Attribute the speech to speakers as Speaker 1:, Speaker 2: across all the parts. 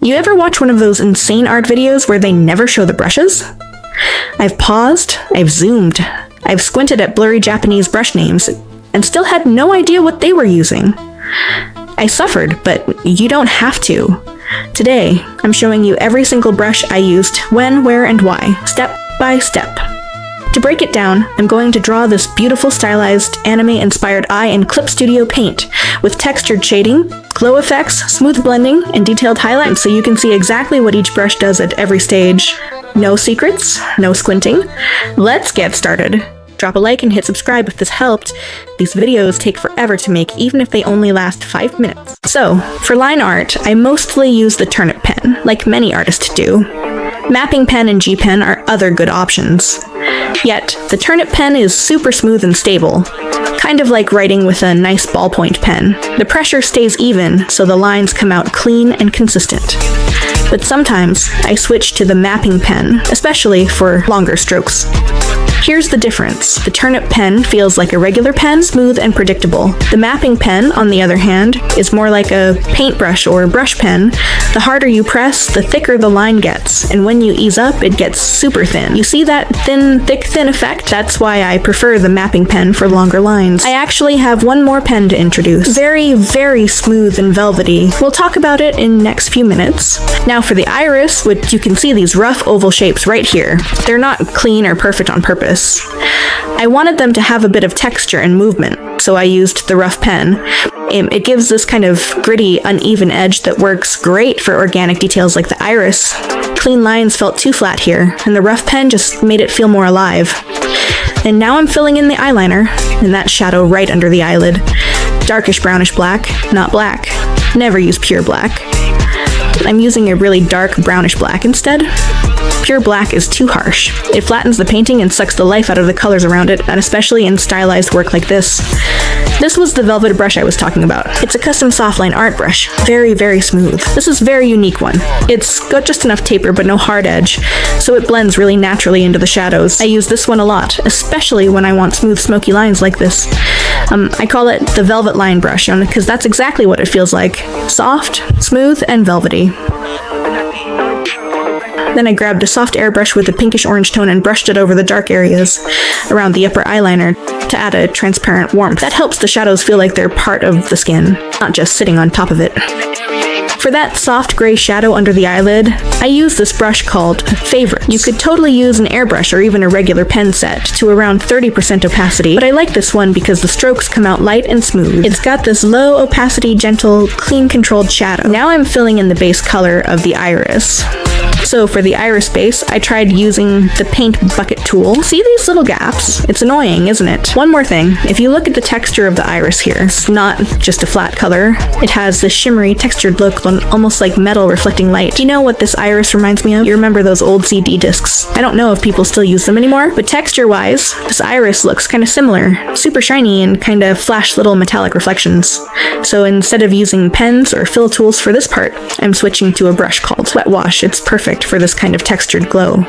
Speaker 1: You ever watch one of those insane art videos where they never show the brushes? I've paused, I've zoomed, I've squinted at blurry Japanese brush names, and still had no idea what they were using. I suffered, but you don't have to. Today, I'm showing you every single brush I used, when, where, and why, step by step. To break it down, I'm going to draw this beautiful stylized, anime-inspired eye in Clip Studio Paint, with textured shading, glow effects, smooth blending, and detailed highlights so you can see exactly what each brush does at every stage. No secrets, no squinting. Let's get started! Drop a like and hit subscribe if this helped. These videos take forever to make, even if they only last 5 minutes. So, for line art, I mostly use the turnip pen, like many artists do. Mapping pen and G-pen are other good options. Yet, the turnip pen is super smooth and stable, kind of like writing with a nice ballpoint pen. The pressure stays even, so the lines come out clean and consistent. But sometimes, I switch to the mapping pen, especially for longer strokes. Here's the difference. The turnip pen feels like a regular pen, smooth and predictable. The mapping pen, on the other hand, is more like a paintbrush or brush pen. The harder you press, the thicker the line gets, and when you ease up, it gets super thin. You see that thin effect? That's why I prefer the mapping pen for longer lines. I actually have one more pen to introduce. Very, very smooth and velvety. We'll talk about it in next few minutes. Now for the iris, which you can see these rough oval shapes right here. They're not clean or perfect on purpose. I wanted them to have a bit of texture and movement, so I used the rough pen. It gives this kind of gritty, uneven edge that works great for organic details like the iris. Clean lines felt too flat here, and the rough pen just made it feel more alive. And now I'm filling in the eyeliner, in that shadow right under the eyelid. Darkish brownish black, not black. Never use pure black. I'm using a really dark brownish black instead. Pure black is too harsh. It flattens the painting and sucks the life out of the colors around it, and especially in stylized work like this. This was the velvet brush I was talking about. It's a custom softline art brush. Very, very smooth. This is a very unique one. It's got just enough taper but no hard edge, so it blends really naturally into the shadows. I use this one a lot, especially when I want smooth, smoky lines like this. I call it the velvet line brush, because that's exactly what it feels like. Soft, smooth, and velvety. Then I grabbed a soft airbrush with a pinkish orange tone and brushed it over the dark areas around the upper eyeliner to add a transparent warmth. That helps the shadows feel like they're part of the skin, not just sitting on top of it. For that soft gray shadow under the eyelid, I use this brush called Favorite. You could totally use an airbrush or even a regular pen set to around 30% opacity, but I like this one because the strokes come out light and smooth. It's got this low opacity, gentle, clean controlled shadow. Now I'm filling in the base color of the iris. So for the iris base, I tried using the paint bucket tool. See these little gaps? It's annoying, isn't it? One more thing, if you look at the texture of the iris here, it's not just a flat color. It has this shimmery, textured look, almost like metal reflecting light. Do you know what this iris reminds me of? You remember those old CD discs? I don't know if people still use them anymore, but texture-wise, this iris looks kind of similar. Super shiny and kind of flash little metallic reflections. So instead of using pens or fill tools for this part, I'm switching to a brush called Wet Wash. It's perfect for this kind of textured glow.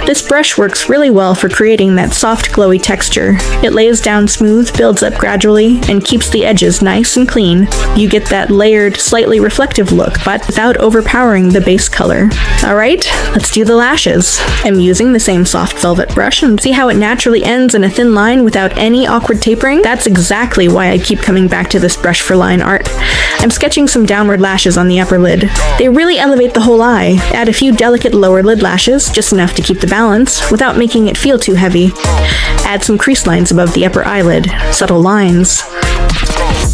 Speaker 1: This brush works really well for creating that soft, glowy texture. It lays down smooth, builds up gradually, and keeps the edges nice and clean. You get that layered, slightly reflective look, but without overpowering the base color. Alright, let's do the lashes. I'm using the same soft velvet brush, and see how it naturally ends in a thin line without any awkward tapering? That's exactly why I keep coming back to this brush for line art. I'm sketching some downward lashes on the upper lid. They really elevate the whole eye. Add a few delicate lower lid lashes, just enough to keep the balance, without making it feel too heavy. Add some crease lines above the upper eyelid, subtle lines.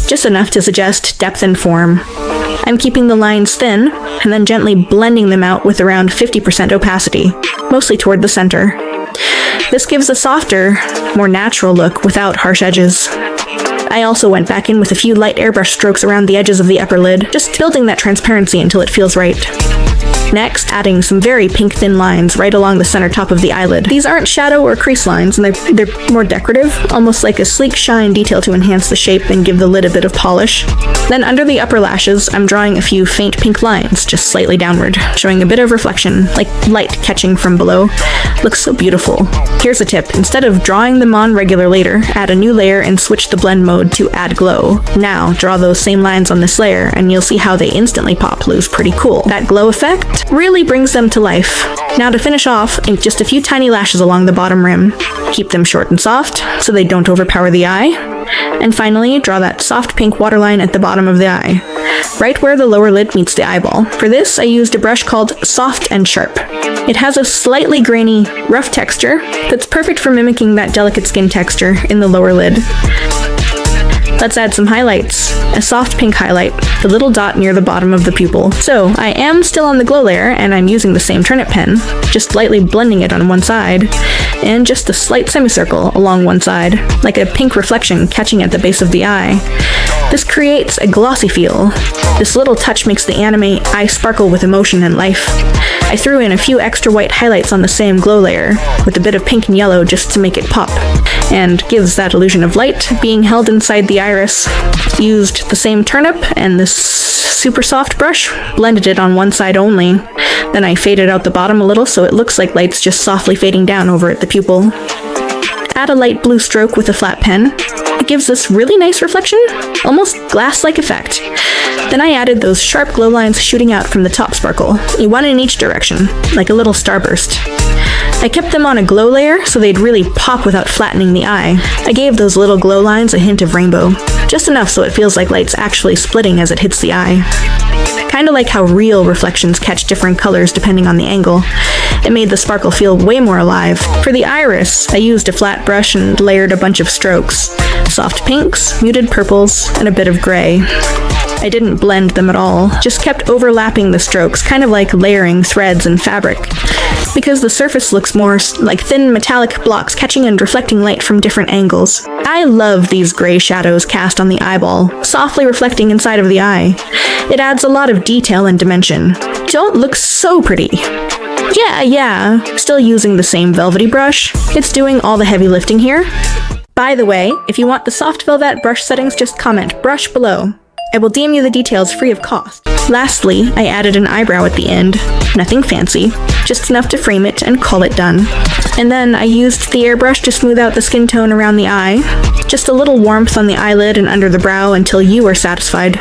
Speaker 1: Just enough to suggest depth and form. I'm keeping the lines thin, and then gently blending them out with around 50% opacity, mostly toward the center. This gives a softer, more natural look without harsh edges. I also went back in with a few light airbrush strokes around the edges of the upper lid, just building that transparency until it feels right. Next, adding some very pink thin lines right along the center top of the eyelid. These aren't shadow or crease lines, and they're more decorative, almost like a sleek shine detail to enhance the shape and give the lid a bit of polish. Then under the upper lashes, I'm drawing a few faint pink lines, just slightly downward, showing a bit of reflection, like light catching from below. Looks so beautiful. Here's a tip. Instead of drawing them on regular later, add a new layer and switch the blend mode to add glow. Now, draw those same lines on this layer, and you'll see how they instantly pop loose pretty cool. That glow effect really brings them to life. Now to finish off, ink just a few tiny lashes along the bottom rim. Keep them short and soft, so they don't overpower the eye. And finally, draw that soft pink waterline at the bottom of the eye, right where the lower lid meets the eyeball. For this, I used a brush called Soft and Sharp. It has a slightly grainy, rough texture that's perfect for mimicking that delicate skin texture in the lower lid. Let's add some highlights. A soft pink highlight, the little dot near the bottom of the pupil. So I am still on the glow layer, and I'm using the same turnip pen, just lightly blending it on one side, and just a slight semicircle along one side, like a pink reflection catching at the base of the eye. This creates a glossy feel. This little touch makes the anime eye sparkle with emotion and life. I threw in a few extra white highlights on the same glow layer, with a bit of pink and yellow just to make it pop, and gives that illusion of light being held inside the iris. Used the same turnip and this super soft brush, blended it on one side only. Then I faded out the bottom a little so it looks like light's just softly fading down over at the pupil. Add a light blue stroke with a flat pen. It gives this really nice reflection, almost glass-like effect. Then I added those sharp glow lines shooting out from the top sparkle, one in each direction, like a little starburst. I kept them on a glow layer so they'd really pop without flattening the eye. I gave those little glow lines a hint of rainbow, just enough so it feels like light's actually splitting as it hits the eye. Kinda like how real reflections catch different colors depending on the angle. It made the sparkle feel way more alive. For the iris, I used a flat brush and layered a bunch of strokes. Soft pinks, muted purples, and a bit of gray. I didn't blend them at all, just kept overlapping the strokes, kind of like layering threads and fabric, because the surface looks more like thin metallic blocks catching and reflecting light from different angles. I love these gray shadows cast on the eyeball, softly reflecting inside of the eye. It adds a lot of detail and dimension. Don't look so pretty. Yeah, still using the same velvety brush. It's doing all the heavy lifting here. By the way, if you want the soft velvet brush settings, just comment brush below. I will DM you the details free of cost. Lastly, I added an eyebrow at the end. Nothing fancy, just enough to frame it and call it done. And then I used the airbrush to smooth out the skin tone around the eye. Just a little warmth on the eyelid and under the brow until you are satisfied.